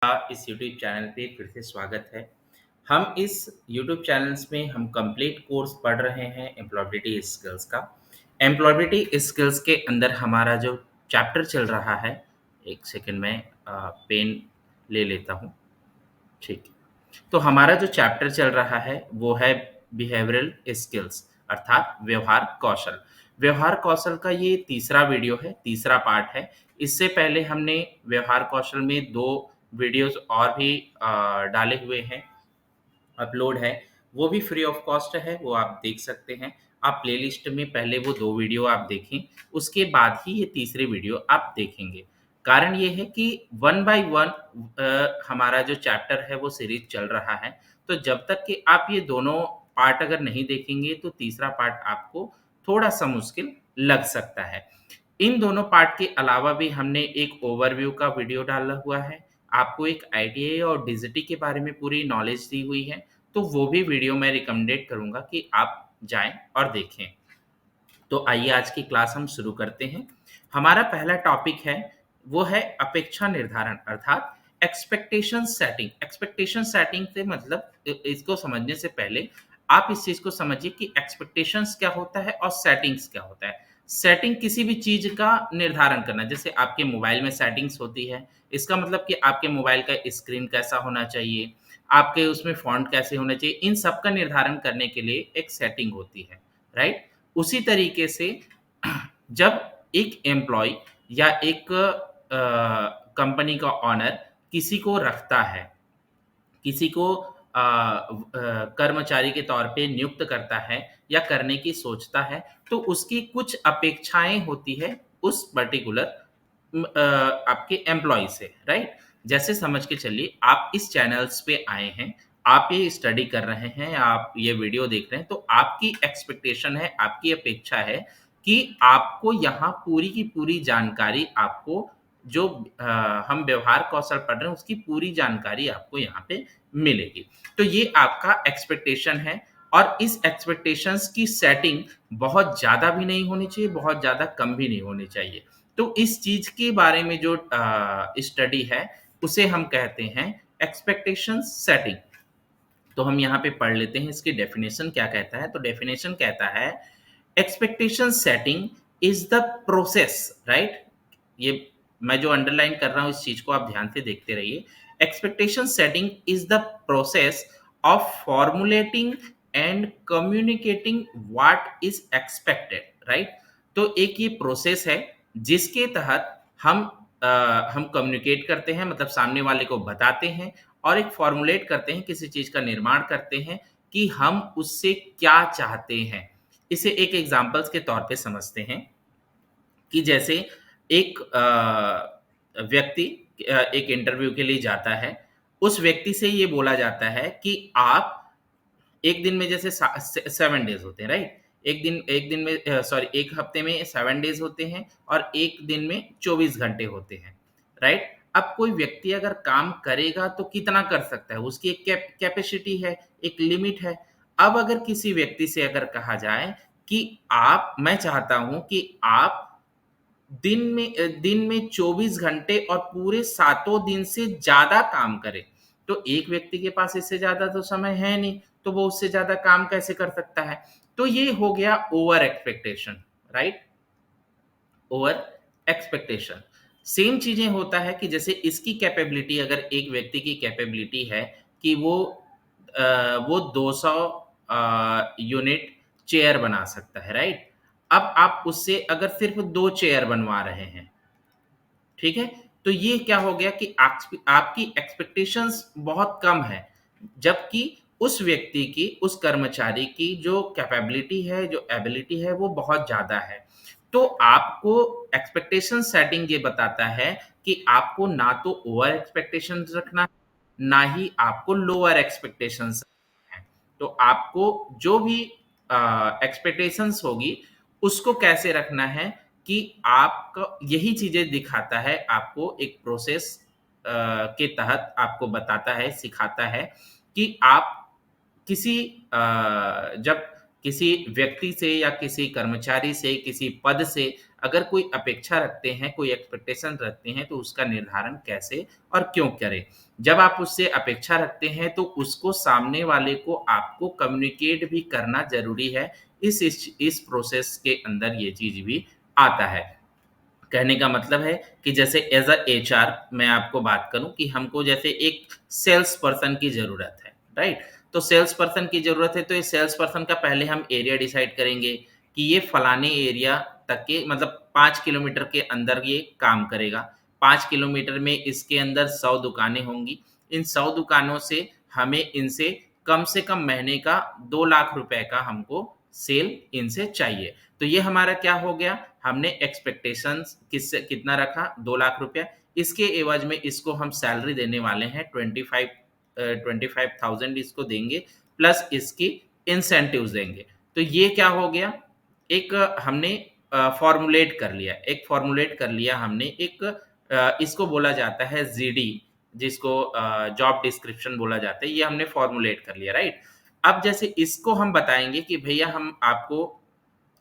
इस YouTube channel पे फिर से स्वागत है। हम इस यूट्यूब चैनल्स में हम कंप्लीट कोर्स पढ़ रहे हैं एम्प्लॉयबिलिटी स्किल्स का। एम्प्लॉयबिलिटी स्किल्स के अंदर हमारा जो चैप्टर चल रहा है, एक सेकंड में पेन ले लेता हूँ। ठीक है। तो हमारा जो चैप्टर चल रहा है वो है बिहेवियरल स्किल्स, अर्थात व्यवहार कौशल। व्यवहार कौशल का ये तीसरा वीडियो है, तीसरा पार्ट है। इससे पहले हमने व्यवहार कौशल में दो वीडियोस और भी डाले हुए हैं, अपलोड है। वो भी फ्री ऑफ कॉस्ट है, वो आप देख सकते हैं। आप प्लेलिस्ट में पहले वो दो वीडियो आप देखें, उसके बाद ही ये तीसरी वीडियो आप देखेंगे। कारण ये है कि वन बाय वन हमारा जो चैप्टर है वो सीरीज चल रहा है। तो जब तक कि आप ये दोनों पार्ट अगर नहीं देखेंगे तो तीसरा पार्ट आपको थोड़ा सा मुश्किल लग सकता है। इन दोनों पार्ट के अलावा भी हमने एक ओवरव्यू का वीडियो डाला हुआ है। आपको एक आईटीआई और डीजीटी के बारे में पूरी नॉलेज दी हुई है, तो वो भी वीडियो मैं रिकमेंडेड करूँगा कि आप जाएँ और देखें। तो आइए आज की क्लास हम शुरू करते हैं। हमारा पहला टॉपिक है, वो है अपेक्षा निर्धारण, अर्थात एक्सपेक्टेशन सेटिंग। एक्सपेक्टेशन सेटिंग से मतलब इसको समझने से पहले आप इस चीज़ को समझिए कि एक्सपेक्टेशंस क्या होता है और सेटिंग्स क्या होता है। सेटिंग किसी भी चीज़ का निर्धारण करना, जैसे आपके मोबाइल में सेटिंग्स होती है, इसका मतलब कि आपके मोबाइल का स्क्रीन कैसा होना चाहिए, आपके उसमें फ़ॉन्ट कैसे होना चाहिए, इन सब का निर्धारण करने के लिए एक सेटिंग होती है, राइट? उसी तरीके से जब एक एम्प्लॉय या एक कंपनी का ऑनर किसी को रखता है, किसी को कर्मचारी के तौर पे नियुक्त करता है या करने की सोचता है, तो उसकी कुछ अपेक्षाएँ होती है उस पर्टिकुलर आपके एम्प्लॉयी से, राइट? जैसे समझ के चलिए आप इस चैनल्स पे आए हैं, आप ये स्टडी कर रहे हैं, आप ये वीडियो देख रहे हैं, तो आपकी एक्सपेक्टेशन है, आपकी अपेक्षा है कि आपको यहाँ पूरी की पूरी जानकारी आपको जो हम व्यवहार कौशल पढ़ रहे हैं, उसकी पूरी जानकारी आपको यहाँ पे मिलेगी। तो ये आपका एक्सपेक्टेशन है और इस एक्सपेक्टेशंस की सेटिंग बहुत ज़्यादा भी नहीं होनी चाहिए, बहुत ज़्यादा कम भी नहीं होनी चाहिए। तो इस चीज़ के बारे में जो स्टडी है, उसे हम कहते हैं एक्सपेक्टेशन सेटिंग। तो हम यहाँ पे पढ़ लेते हैं इसकी डेफिनेशन क्या कहता है। तो डेफिनेशन कहता है expectation setting is the process, right? ये मैं जो अंडरलाइन कर रहा हूँ इस चीज को आप ध्यान से देखते रहिए। Expectation setting is the process of formulating and communicating what is expected, right? तो एक ये प्रोसेस है जिसके तहत हम हम कम्युनिकेट करते हैं, मतलब सामने वाले को बताते हैं और एक फॉर्मुलेट करते हैं, किसी चीज का निर्माण करते हैं कि हम उससे क्या चाहते हैं। इसे एक एग्जांपल्स के तौर पे समझते हैं कि जैसे एक व्यक्ति एक इंटरव्यू के लिए जाता है, उस व्यक्ति से ये बोला जाता है कि आप एक दिन में जैसे 7 डेज़ होते हैं, राइट? एक दिन में सॉरी, 1 हफ्ते में 7 डेज़ होते हैं और 1 दिन में 24 घंटे होते हैं, राइट? अब कोई व्यक्ति अगर काम करेगा तो कितना कर सकता है? उसकी एक कैपेसिटी है, एक लिमिट है। अब अगर किसी व्यक्ति से अगर कहा जाए कि आप मैं चाहता हूँ कि आप दिन में 24 घंटे और पूरे सातों दिन से ज़्यादा काम करें, तो एक व्यक्ति के पास इससे ज़्यादा तो समय है नहीं, तो वो उससे ज़्यादा काम कैसे कर सकता है? तो ये हो गया over expectation, right? Over expectation. Same चीज़ें होता है कि जैसे इसकी कैपेबिलिटी, अगर एक व्यक्ति की कैपेबिलिटी है कि वो 200 यूनिट चेयर बना सकता है, राइट? अब आप उससे अगर सिर्फ़ 2 चेयर बनवा रहे हैं, ठीक है? तो ये क्या हो गया कि आपकी एक्सपेक्टेशंस बहुत कम है, जबकि उस व्यक्ति की, उस कर्मचारी की जो कैपेबिलिटी है, जो एबिलिटी है, वो बहुत ज़्यादा है। तो आपको एक्सपेक्टेशन सेटिंग ये बताता है कि आपको ना तो ओवर एक्सपेक्टेशंस रखना, ना ही आपको लोअर एक्सपेक्टेशंस हैं। तो आपको जो भी एक्सपेक्टेशंस होगी, उसको कैसे रखना है कि आपका यही चीज़ें दिखाता है, आपको एक प्रोसेस के तहत आपको बताता है, सिखाता है कि आप किसी जब किसी व्यक्ति से या किसी कर्मचारी से, किसी पद से अगर कोई अपेक्षा रखते हैं, कोई एक्सपेक्टेशन रखते हैं, तो उसका निर्धारण कैसे और क्यों करें। जब आप उससे अपेक्षा रखते हैं तो उसको सामने वाले को आपको कम्युनिकेट भी करना ज़रूरी है। इस प्रोसेस के अंदर ये चीज़ भी आता है। कहने का मतलब है कि जैसे एज़ अ एचआर मैं आपको बात करूँ कि हमको जैसे एक सेल्स पर्सन की ज़रूरत है, राइट? तो सेल्स पर्सन की ज़रूरत है, तो ये सेल्स पर्सन का पहले हम एरिया डिसाइड करेंगे कि ये फलाने एरिया तक के मतलब 5 किलोमीटर के अंदर ये काम करेगा। 5 किलोमीटर में इसके अंदर 100 दुकानें होंगी। इन 100 दुकानों से हमें इनसे कम से कम महीने का 2 लाख रुपए का हमको सेल इनसे चाहिए। तो ये हमारा क्या हो गया, हमने एक्सपेक्टेशंस किससे कितना रखा 2 लाख रुपया। इसके एवज में इसको हम सैलरी देने वाले हैं 25,000 इसको देंगे, प्लस इसकी इंसेंटिव्स देंगे। तो ये क्या हो गया, एक हमने फॉर्मुलेट कर लिया, एक फॉर्मुलेट कर लिया हमने एक इसको बोला जाता है जीडी, जिसको जॉब डिस्क्रिप्शन बोला जाता है, ये हमने फॉर्मुलेट कर लिया, राइट? अब जैसे इसको हम बताएंगे कि भैया हम आपको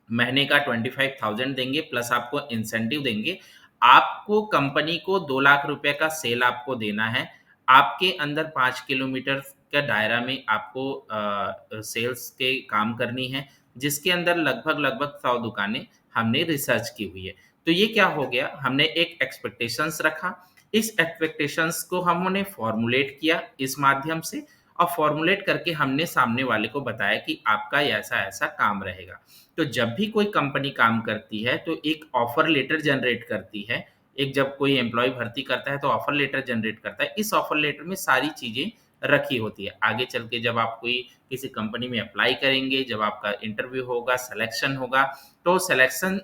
महीने का 25,000 देंगे, प्लस आपको इंसेंटिव देंगे। आपको कंपनी को 2 लाख रुपए का सेल आपको देना है। आपके अंदर 5 किलोमीटर का दायरा में आपको सेल्स के काम करनी है, जिसके अंदर लगभग-लगभग 100 दुकानें हमने रिसर्च की हुई है। तो ये क्या हो गया, हमने एक एक्सपेक्टेशंस रखा, इस एक्सपेक्टेशंस को हमने फॉर्मुलेट किया इस माध्यम से, और फॉर्मुलेट करके हमने सामने वाले को बताया कि आपका ऐसा-ऐसा काम रहेगा। तो जब भी कोई कंपनी काम करती है तो एक ऑफर लेटर जनरेट करती है। एक जब कोई एम्प्लॉयी भर्ती करता है तो ऑफर लेटर जनरेट करता है। इस ऑफर लेटर में सारी चीज़ें रखी होती है। आगे चल के जब आप कोई किसी कंपनी में अप्लाई करेंगे, जब आपका इंटरव्यू होगा, सिलेक्शन होगा, तो सिलेक्शन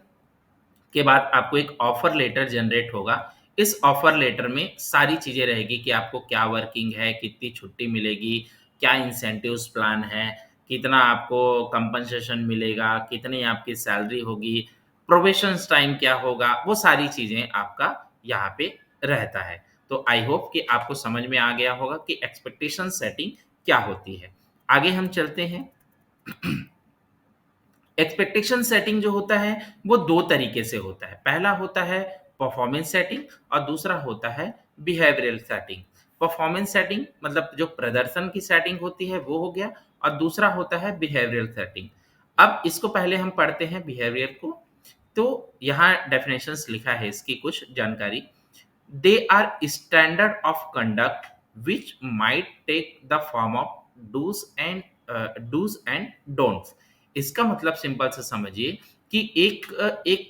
के बाद आपको एक ऑफर लेटर जनरेट होगा। इस ऑफर लेटर में सारी चीज़ें रहेगी कि आपको क्या वर्किंग है, कितनी छुट्टी मिलेगी, क्या इंसेंटिव्स प्लान है, कितना आपको कंपनसेशन मिलेगा, कितनी आपकी सैलरी होगी, प्रोबेशंस टाइम क्या होगा, वो सारी चीज़ें आपका यहाँ पे रहता है। तो आई होप कि आपको समझ में आ गया होगा कि एक्सपेक्टेशन सेटिंग क्या होती है। आगे हम चलते हैं। एक्सपेक्टेशन सेटिंग जो होता है वो 2 तरीके से होता है। पहला होता है परफॉर्मेंस सेटिंग और दूसरा होता है बिहेवियरल सेटिंग। परफॉर्मेंस सेटिंग मतलब जो प्रदर्शन की सेटिंग होती है वो हो गया, और दूसरा होता है बिहेवियरल सेटिंग। अब इसको पहले हम पढ़ते हैं बिहेवियर को। तो यहाँ डेफिनेशंस लिखा है इसकी कुछ जानकारी। They are standard of conduct which might take the form of do's and don'ts। इसका मतलब सिंपल से समझिए कि एक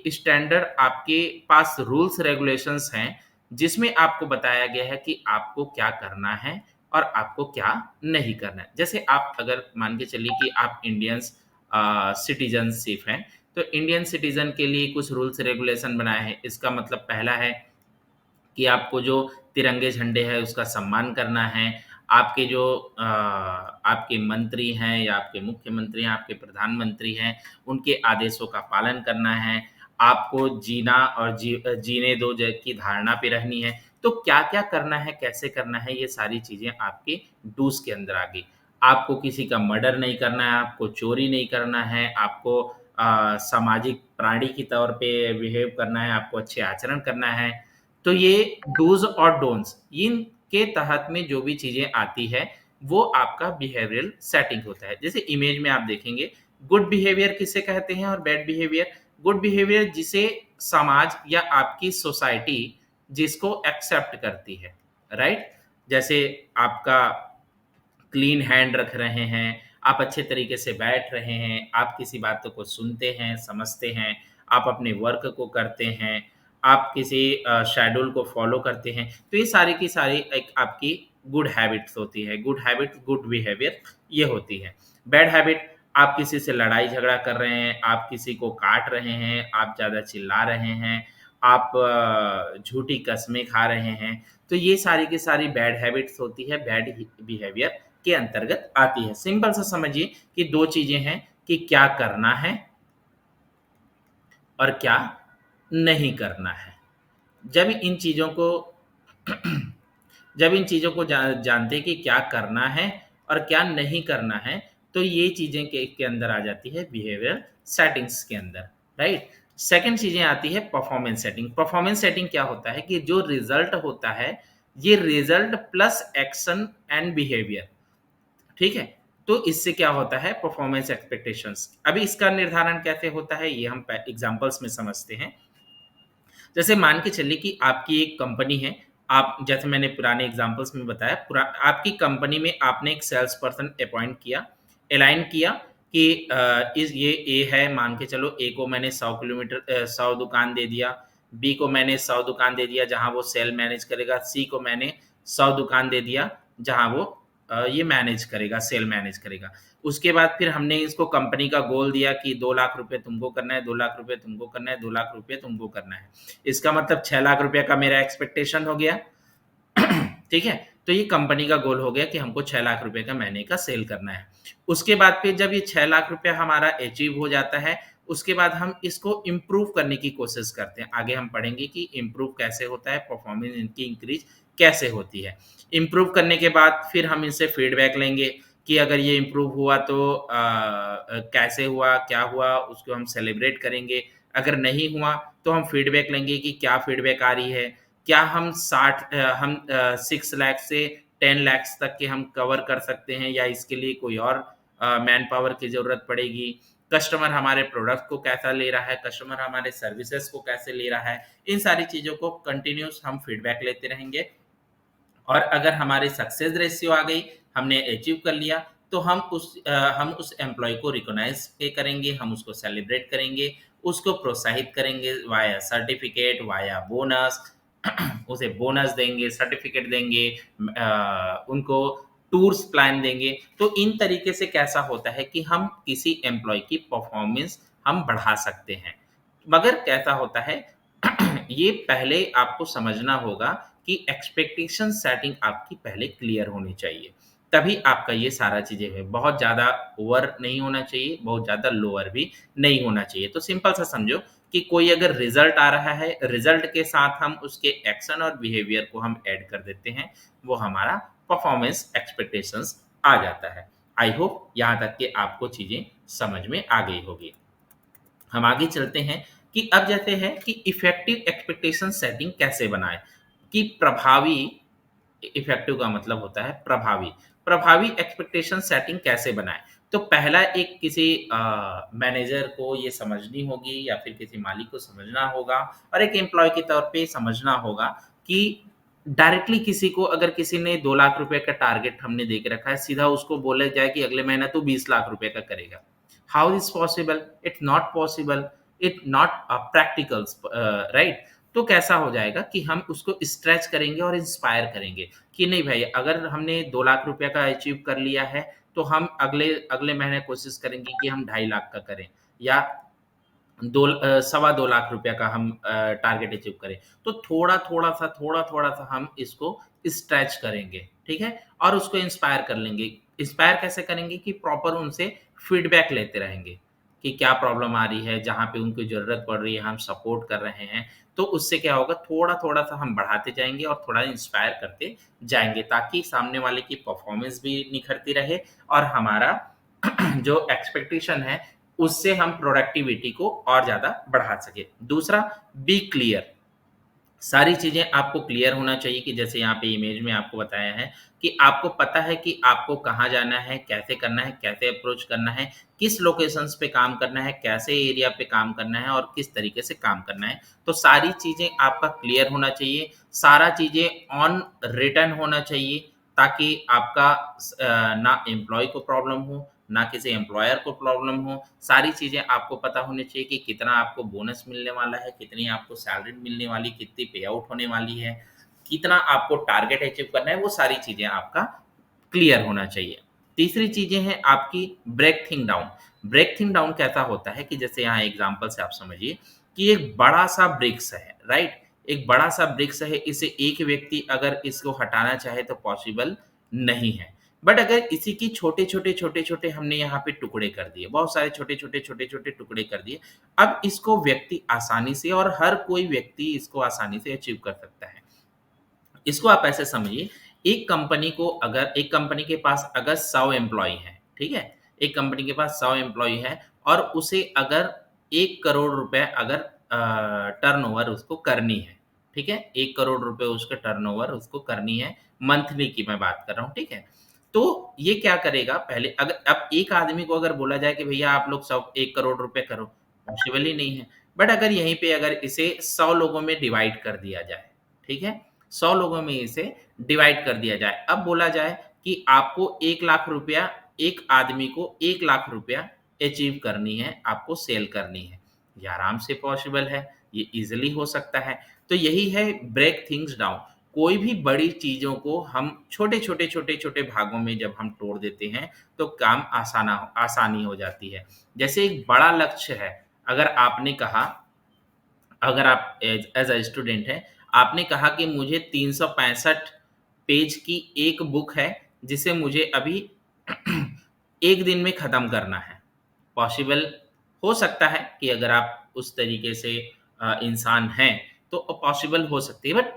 स्टैंडर्ड आपके पास रूल्स रेगुलेशंस हैं, जिसमें आपको बताया गया है कि आपको क्या करना है और आपको क्या नहीं करना है। जैसे आप अगर मान के चलिए कि आप इंडियंस सिटीजनशिप हैं, तो इंडियन सिटीजन के लिए कुछ रूल्स रेगुलेशन बनाए हैं। इसका मतलब पहला है कि आपको जो तिरंगे झंडे हैं उसका सम्मान करना है। आपके जो आपके मंत्री हैं या आपके मुख्यमंत्री हैं, आपके प्रधानमंत्री हैं, उनके आदेशों का पालन करना है। आपको जीना और जीने दो की धारणा पे रहनी है। तो क्या-क्या करना है, कैसे करना है, ये सारी चीज़ें आपके डूज़ के अंदर आ गई। आपको किसी का मर्डर नहीं करना है, आपको चोरी नहीं करना है, आपको सामाजिक प्राणी के तौर पे बिहेव करना है, आपको अच्छे आचरण करना है। तो ये डूज़ और डोंट्स इनके तहत में जो भी चीज़ें आती है, वो आपका बिहेवियरल सेटिंग होता है। जैसे इमेज में आप देखेंगे, गुड बिहेवियर किसे कहते हैं और बैड बिहेवियर? गुड बिहेवियर जिसे समाज या आपकी सोसाइटी जिसको एक्सेप्ट करती है, राइट? जैसे आपका क्लीन हैंड रख रहे हैं, आप अच्छे तरीके से बैठ रहे हैं, आप किसी बातों को सुनते हैं, समझते हैं, आप अपने वर्क को करते हैं, आप किसी शेड्यूल को फ़ॉलो करते हैं। तो ये सारी की सारी एक आपकी गुड हैबिट्स होती है। गुड हैबिट्स, गुड बिहेवियर ये होती है। बैड हैबिट, आप किसी से लड़ाई-झगड़ा कर रहे हैं, आप किसी को काट रहे हैं, आप ज़्यादा चिल्ला रहे हैं, आप झूठी कस्में खा रहे हैं, तो ये सारी की सारी बैड हैबिट्स होती है, बैड बिहेवियर के अंतर्गत आती है। सिंपल सा समझिए कि 2 चीज़ें हैं कि क्या करना है और क्या नहीं करना है। जब इन चीज़ों को जब इन चीज़ों को जानते हैं कि क्या करना है और क्या नहीं करना है, तो ये चीज़ें के अंदर आ जाती है बिहेवियर सेटिंग्स के अंदर, राइट? सेकंड चीजें आती है परफॉर्मेंस सेटिंग। परफॉर्मेंस सेटिंग क्या होता है कि जो रिजल्ट होता है, ये result plus action and behaviour, ठीक है। तो इससे क्या होता है, परफॉर्मेंस एक्सपेक्टेशंस। अभी इसका निर्धारण कैसे होता है ये हम एग्जांपल्स में समझते हैं। जैसे मान के चलिए कि आपकी एक कंपनी है, आप जैसे मैंने पुराने एग्जांपल्स में बताया, आपकी कंपनी में आपने एक सेल्स पर्सन अपॉइंट किया, अलाइन किया कि इस ये ए है, मान के चलो ए को मैंने 100 किलोमीटर 100 दुकान दे दिया, बी को मैंने 100 दुकान दे दिया जहां वो सेल मैनेज करेगा, सी को मैंने 100 दुकान दे दिया जहां वो ये मैनेज करेगा, सेल मैनेज करेगा। उसके बाद फिर हमने इसको कंपनी का गोल दिया कि 2 लाख रुपए तुमको करना है, 2 लाख रुपए तुमको करना है, 2 लाख रुपए तुमको करना है। इसका मतलब 6 लाख रुपए का मेरा एक्सपेक्टेशन हो गया। ठीक है, तो ये कंपनी का गोल हो गया कि हमको 6 लाख रुपए का महीने का सेल करना है। उसके बाद फिर जब ये 6 लाख रुपया हमारा अचीव हो जाता है, उसके बाद हम इसको इम्प्रूव करने की कोशिश करते हैं। आगे हम पढ़ेंगे कि इम्प्रूव कैसे होता है, परफॉर्मेंस इनकी इंक्रीज कैसे होती है। इम्प्रूव करने के बाद फिर हम इनसे फीडबैक लेंगे कि अगर ये इम्प्रूव हुआ तो कैसे हुआ, क्या हुआ, उसको हम सेलिब्रेट करेंगे। अगर नहीं हुआ तो हम फीडबैक लेंगे कि क्या फीडबैक आ रही है, क्या हम 6 लाख से 10 लाख तक के हम कवर कर सकते हैं, या इसके लिए कोई और मैन पावर की ज़रूरत पड़ेगी। कस्टमर हमारे प्रोडक्ट को कैसा ले रहा है, कस्टमर हमारे सर्विसेज को कैसे ले रहा है, इन सारी चीज़ों को कंटिन्यूस हम फीडबैक लेते रहेंगे। और अगर हमारी सक्सेस रेशियो आ गई, हमने अचीव कर लिया, तो हम उस एम्प्लॉय को रिकॉग्नाइज पे करेंगे, हम उसको सेलिब्रेट करेंगे, उसको प्रोत्साहित करेंगे वाया सर्टिफिकेट, वाया बोनस। उसे बोनस देंगे, सर्टिफिकेट देंगे, उनको टूर्स प्लान देंगे। तो इन तरीके से कैसा होता है कि हम किसी एम्प्लॉय की परफॉर्मेंस हम बढ़ा सकते हैं। मगर कैसा होता है, ये पहले आपको समझना होगा कि एक्सपेक्टेशन सेटिंग आपकी पहले क्लियर होनी चाहिए, तभी आपका ये सारा चीजें है। बहुत ज्यादा ओवर नहीं होना चाहिए, बहुत ज्यादा लोअर भी नहीं होना चाहिए। तो सिंपल सा समझो कि कोई अगर रिजल्ट आ रहा है, रिजल्ट के साथ हम उसके एक्शन और बिहेवियर को हम ऐड कर देते हैं, वो हमारा परफॉर्मेंस एक्सपेक्टेशंस आ जाता है। आई होप यहाँ तक कि आपको चीजें समझ में आ गई होगी। हम आगे चलते हैं कि अब जैसे है कि इफेक्टिव एक्सपेक्टेशन सेटिंग कैसे बनाएं, कि प्रभावी, इफेक्टिव का मतलब होता है प्रभावी, प्रभावी एक्सपेक्टेशन सेटिंग कैसे बनाएं। तो पहला एक किसी मैनेजर को ये समझनी होगी या फिर किसी मालिक को समझना होगा और एक एम्प्लॉय के तौर पे समझना होगा कि डायरेक्टली किसी को, अगर किसी ने 2 लाख रुपए का टारगेट हमने दे के रखा है, सीधा उसको बोला जाए कि अगले महीना तो 20 लाख रुपए का करेगा। How is possible, it not possible, it not practical, right. तो कैसा हो जाएगा कि हम उसको स्ट्रेच करेंगे और इंस्पायर करेंगे कि नहीं भाई, अगर हमने 2 लाख रुपया का अचीव कर लिया है, तो हम अगले अगले महीने कोशिश करेंगे कि हम 2.5 लाख का करें, या 2.25 लाख रुपया का हम टारगेट अचीव करें। तो थोड़ा थोड़ा सा हम इसको स्ट्रेच करेंगे, ठीक है, और उसको इंस्पायर कर लेंगे। इंस्पायर कैसे करेंगे कि प्रॉपर उनसे फीडबैक लेते रहेंगे कि क्या प्रॉब्लम आ रही है, जहाँ पे उनको ज़रूरत पड़ रही है हम सपोर्ट कर रहे हैं। तो उससे क्या होगा, थोड़ा-थोड़ा सा हम बढ़ाते जाएँगे और थोड़ा इंस्पायर करते जाएँगे, ताकि सामने वाले की परफ़ॉर्मेंस भी निखरती रहे और हमारा जो एक्सपेक्टेशन है, उससे हम प्रोडक्टिविटी को और ज़्यादा बढ़ा सकें। दूसरा, बी क्लियर। सारी चीज़ें आपको क्लियर होना चाहिए कि जैसे यहाँ पे इमेज में आपको बताया है कि आपको पता है कि आपको कहाँ जाना है, कैसे करना है, कैसे अप्रोच करना है, किस लोकेशंस पे काम करना है, कैसे एरिया पे काम करना है और किस तरीके से काम करना है। तो सारी चीज़ें आपका क्लियर होना चाहिए, सारा चीज़ें ऑन रिटन होना चाहिए, ताकि आपका ना एम्प्लॉय को प्रॉब्लम हो, ना किसी एम्प्लॉयर को प्रॉब्लम हो। सारी चीज़ें आपको पता होनी चाहिए कि कितना आपको बोनस मिलने वाला है, कितनी आपको सैलरी मिलने वाली, कितनी पे आउट होने वाली है, कितना आपको टारगेट अचीव करना है, वो सारी चीज़ें आपका क्लियर होना चाहिए। तीसरी चीज़ें हैं आपकी break thing down. Break thing down कैसा होता है कि जैसे यहाँ एग्ज़ाम्पल से आप समझिए कि एक बड़ा-सा ब्रिक्स है, राइट? एक बड़ा-सा ब्रिक्स है, इसे एक व्यक्ति अगर इसको हटाना चाहे तो पॉसिबल नहीं है। बट अगर इसी की छोटे-छोटे, छोटे-छोटे हमने यहाँ पे टुकड़े कर दिए, बहुत सारे छोटे-छोटे, छोटे-छोटे टुकड़े कर दिए। अब इसको व्यक्ति आसानी से, और हर कोई व्यक्ति इसको आसानी से अचीव कर सकता है। इसको आप ऐसे समझिए, एक कंपनी के पास अगर 100 एम्प्लॉयी हैं, ठीक है? एक कंपनी के पास 100 एम्प्लॉयी है और उसे अगर 1 करोड़ रुपए अगर टर्नओवर उसको करनी है, ठीक है? 1 करोड़ रुपए उसका टर्नओवर उसको करनी है, मंथली की मैं बात कर रहा हूँ, ठीक है? तो ये क्या करेगा पहले, अगर अब एक आदमी को अगर बोला जाए कि भैया आप लोग सब 1 करोड़ रुपए करो, पॉसिबल ही नहीं है। बट अगर यहीं पे अगर इसे 100 लोगों में डिवाइड कर दिया जाए, ठीक है? 100 लोगों में इसे डिवाइड कर दिया जाए। अब बोला जाए कि आपको 1 लाख रुपया, एक आदमी को 1 लाख रुपया अचीव करनी है, आपको सेल करनी है। ये आराम से पॉसिबल है, ये ईज़िली हो सकता है। तो यही है ब्रेक थिंग्स डाउन। कोई भी बड़ी चीज़ों को हम छोटे-छोटे, छोटे-छोटे भागों में जब हम तोड़ देते हैं, तो काम आसानी हो जाती है। जैसे एक बड़ा लक्ष्य है, अगर आपने कहा, अगर आप एज़ अ स्टूडेंट हैं, आपने कहा कि मुझे 365 पेज की एक बुक है, जिसे मुझे अभी 1 दिन में ख़त्म करना है। पॉसिबल हो सकता है कि अगर आप उस तरीके से इंसान हैं, तो पॉसिबल हो सकती है, बट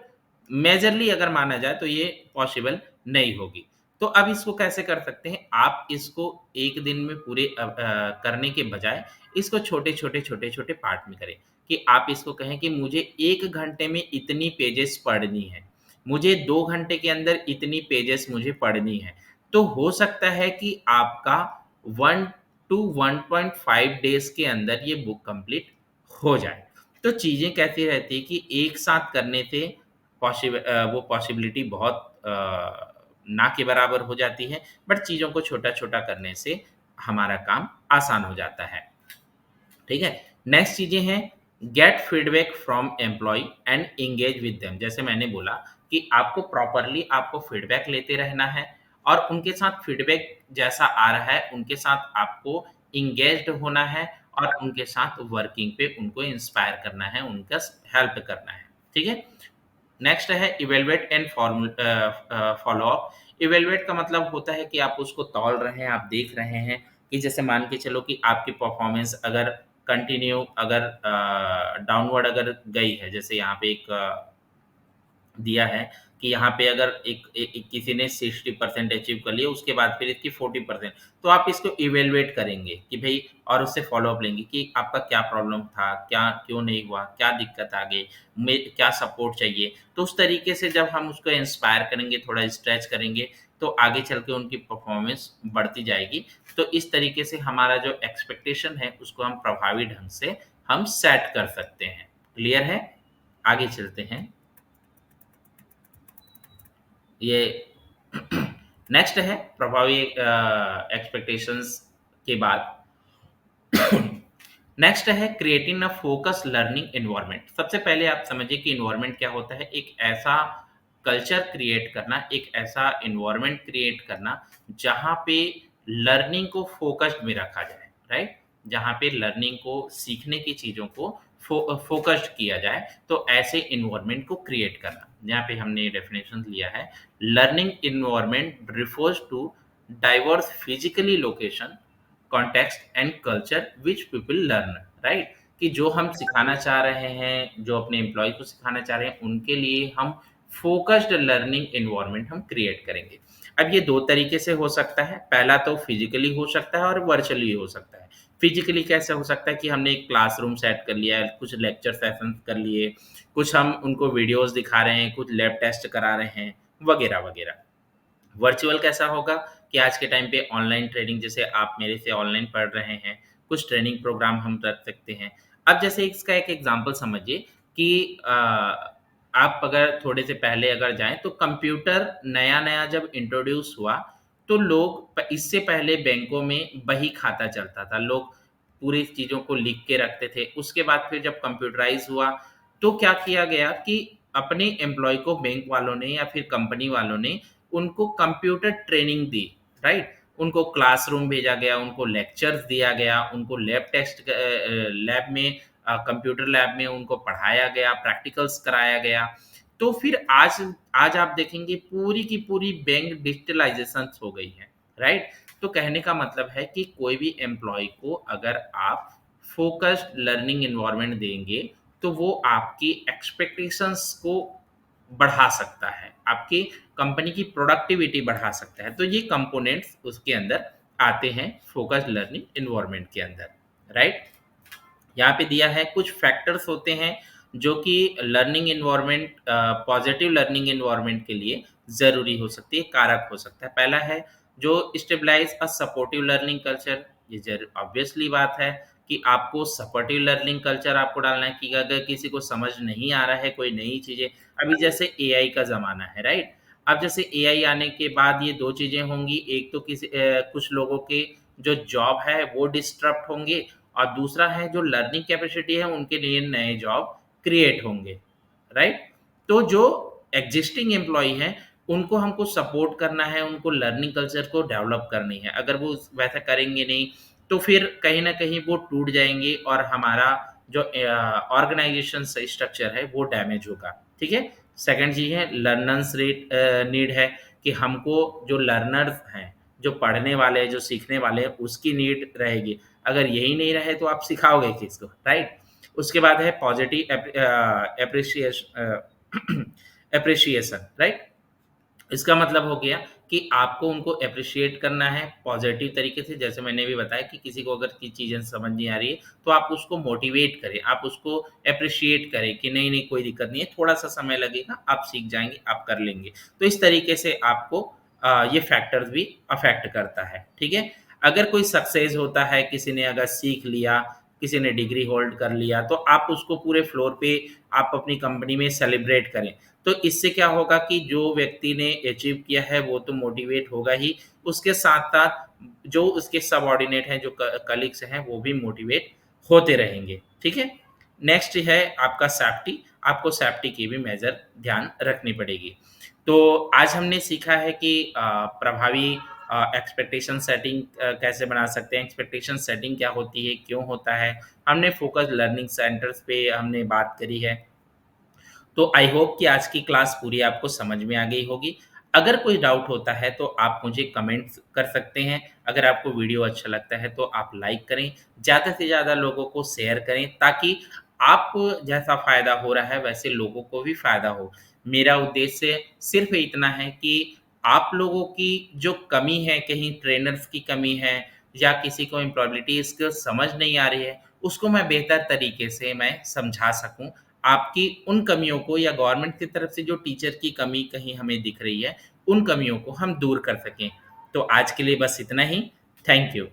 मेजरली अगर माना जाए तो ये पॉसिबल नहीं होगी। तो अब इसको कैसे कर सकते हैं? आप इसको 1 दिन में पूरे करने के बजाय इसको छोटे-छोटे, छोटे-छोटे पार्ट में करें, कि आप इसको कहें कि मुझे 1 घंटे में इतनी पेजेज़ पढ़नी है, मुझे 2 घंटे के अंदर इतनी पेजेज़ मुझे पढ़नी है। तो हो सकता है कि आपका 1 टू 1.5 डेज़ के अंदर ये बुक कंप्लीट हो जाए। तो चीज़ें कैसी रहती है कि एक साथ करने से वो पॉसिबिलिटी बहुत ना के बराबर हो जाती है, बट चीज़ों को छोटा-छोटा करने से हमारा काम आसान हो जाता है। ठीक है? नेक्स्ट चीज़ें हैं, gate feedback from employee and engage with them. जैसे मैंने बोला कि आपको प्रॉपर्ली आपको फीडबैक लेते रहना है, और उनके साथ फीडबैक जैसा आ रहा है, उनके साथ आपको एंगेज्ड होना है, और उनके साथ वर्किंग पे उनको इंस्पायर करना है, उनका हेल्प करना है। ठीक है? नेक्स्ट है evaluate and follow up. Evaluate का मतलब होता है कि आप उसको तौल रहे हैं, आप देख रहे हैं कि जैसे मान के चलो कि आपकी परफॉर्मेंस अगर कंटिन्यू अगर डाउनवर्ड अगर गई है, जैसे यहाँ पे एक दिया है कि यहाँ पे अगर किसी ने 60% अचीव कर लिया, उसके बाद फिर इसकी 40%, तो आप इसको इवैल्यूएट करेंगे कि भई, और उससे फ़ॉलो-अप लेंगे कि आपका क्या प्रॉब्लम था? क्या क्यों नहीं हुआ? क्या दिक्कत आ गई? क्या सपोर्ट चाहिए? तो उस तरीके से जब हम उसको इंस्पायर करेंगे, थोड़ा स्ट्रेच करेंगे, तो आगे चल के उनकी परफ़ॉर्मेंस बढ़ती जाएगी। तो इस तरीके से हमारा जो एक्सपेक्टेशन है, उसको हम प्रभावी ढंग से हम सेट कर सकते हैं। क्लियर है? आगे चलते हैं। ये नेक्स्ट है प्रभावी एक्सपेक्टेशंस के बाद नेक्स्ट है creating a focus learning environment. सबसे पहले आप समझिए कि एनवायरनमेंट क्या होता है। एक ऐसा कल्चर क्रिएट करना, एक ऐसा एनवायरनमेंट क्रिएट करना जहाँ पे लर्निंग को फोकस्ड में रखा जाए, राइट? जहाँ पे लर्निंग को, सीखने की चीज़ों को फोकस्ड किया जाए, तो ऐसे एनवायरनमेंट को क्रिएट करना। यहाँ पे हमने डेफिनेशन लिया है, learning environment refers to diverse physically location, context and culture which people learn, right? कि जो हम सिखाना चाह रहे हैं, जो अपने एम्प्लॉय को सिखाना चाह रहे हैं, उनके लिए हम फोकस्ड लर्निंग एनवायरनमेंट हम क्रिएट करेंगे। अब ये दो तरीके से हो सकता है। पहला तो फिजिकली हो सकता है और वर्चुअली हो सकता है। फिजिकली कैसे हो सकता है कि हमने एक क्लासरूम सेट कर लिया है, कुछ लेक्चर सेशन कर लिए, कुछ हम उनको वीडियोस दिखा रहे हैं, कुछ लैब टेस्ट करा रहे हैं, वगैरह वगैरह। वर्चुअल कैसा होगा कि आज के टाइम पे ऑनलाइन ट्रेनिंग, जैसे आप मेरे से ऑनलाइन पढ़ रहे हैं, कुछ ट्रेनिंग प्रोग्राम हम रख सकते हैं। अब जैसे इसका एक एग्जांपल समझिए कि आप अगर थोड़े से पहले अगर जाएं, तो कंप्यूटर नया नया जब इंट्रोड्यूस हुआ, तो लोग इससे पहले बैंकों में बही खाता चलता था, लोग पूरी चीज़ों को लिख के रखते थे। उसके बाद फिर जब कंप्यूटराइज हुआ, तो क्या किया गया कि अपने एम्प्लॉय को बैंक वालों ने या फिर कंपनी वालों ने उनको कंप्यूटर ट्रेनिंग दी, राइट? उनको क्लासरूम भेजा गया, उनको लेक्चर्स दिया गया, उनको लैब में कंप्यूटर लैब में उनको पढ़ाया गया, प्रैक्टिकल्स कराया गया। तो फिर आज आज आप देखेंगे पूरी की पूरी बैंक डिजिटलाइज़ेशन हो गई है, राइट? तो कहने का मतलब है कि कोई भी एम्प्लॉयी को अगर आप फ़ोकस्ड लर्निंग एनवायरनमेंट देंगे, तो वो आपकी एक्सपेक्टेशंस को बढ़ा सकता है, आपकी कंपनी की प्रोडक्टिविटी बढ़ा सकता है। तो ये कंपोनेंट्स उसके अंदर आते हैं फोकस्ड लर्निंग एनवायरनमेंट के अंदर, राइट? यहाँ पे दिया है कुछ फैक्टर्स होते हैं जो कि learning environment, positive learning environment के लिए ज़रूरी हो सकती है, कारक हो सकता है। पहला है जो stabilise a supportive learning culture. ये ज़र ऑब्वियसली बात है कि आपको सपोर्टिव लर्निंग कल्चर आपको डालना है कि अगर किसी को समझ नहीं आ रहा है कोई नई चीज़ें, अभी जैसे एआई का ज़माना है, राइट? अब जैसे एआई आने के बाद ये 2 चीज़ें होंगी, एक तो कुछ लोगों के जो जॉब है वो डिस्टर्ब होंगे, और दूसरा है जो लर्निंग कैपेसिटी है उनके लिए नए जॉब क्रिएट होंगे, राइट? तो जो एग्जिस्टिंग एम्प्लॉई हैं उनको हमको सपोर्ट करना है, उनको लर्निंग कल्चर को डेवलप करनी है। अगर वो वैसा करेंगे नहीं तो फिर कहीं न कहीं वो टूट जाएँगे और हमारा जो ऑर्गेनाइज़ेशन स्ट्रक्चर है वो डैमेज होगा, ठीक है? सेकंड चीज़ है लर्नर्स नीड है कि हमको जो लर्नर्स हैं, जो पढ़ने वाले हैं, जो सीखने वाले हैं, उसकी नीड रहेगी। अगर यही नहीं रहे तो आप सिखाओगे किसको, राइट? उसके बाद है पॉजिटिव एप्रिसिएशन, राइट? इसका मतलब हो गया कि आपको उनको एप्रिशिएट करना है पॉजिटिव तरीके से। जैसे मैंने भी बताया कि किसी को अगर की चीज़ें समझ नहीं आ रही है तो आप उसको मोटिवेट करें, आप उसको एप्रिशिएट करें कि नहीं नहीं कोई दिक्कत नहीं है, थोड़ा सा समय लगेगा, आप सीख जाएंगे, आप कर लेंगे। तो इस तरीके से आपको ये फैक्टर्स भी अफेक्ट करता है, ठीक है? अगर कोई सक्सेस होता है, किसी ने अगर सीख लिया, किसी ने डिग्री होल्ड कर लिया, तो आप उसको पूरे फ्लोर पे आप अपनी कंपनी में सेलिब्रेट करें। तो इससे क्या होगा कि जो व्यक्ति ने अचीव किया है वो तो मोटिवेट होगा ही, उसके साथ-साथ जो उसके सबऑर्डिनेट हैं, जो कलीग्स हैं, वो भी मोटिवेट होते रहेंगे, ठीक है? नेक्स्ट है आपका सेफ्टी, आपको सेफ्टी की भी मेजर ध्यान रखनी पड़ेगी। तो आज हमने सीखा है कि प्रभावी एक्सपेक्टेशन सेटिंग कैसे बना सकते हैं, एक्सपेक्टेशन सेटिंग क्या होती है, क्यों होता है, हमने फोकस लर्निंग सेंटर्स पे हमने बात करी है। तो आई होप कि आज की क्लास पूरी आपको समझ में आ गई होगी। अगर कोई डाउट होता है तो आप मुझे कमेंट कर सकते हैं। अगर आपको वीडियो अच्छा लगता है तो आप लाइक करें, ज़्यादा से ज़्यादा लोगों को शेयर करें ताकि आप जैसा फ़ायदा हो रहा है वैसे लोगों को भी फ़ायदा हो। मेरा उद्देश्य सिर्फ़ इतना है कि आप लोगों की जो कमी है, कहीं ट्रेनर्स की कमी है या किसी को एम्प्लॉयबिलिटी स्किल्स समझ नहीं आ रही है, उसको मैं बेहतर तरीके से मैं समझा सकूँ। आपकी उन कमियों को या गवर्नमेंट की तरफ से जो टीचर की कमी कहीं हमें दिख रही है, उन कमियों को हम दूर कर सकें। तो आज के लिए बस इतना ही। Thank you.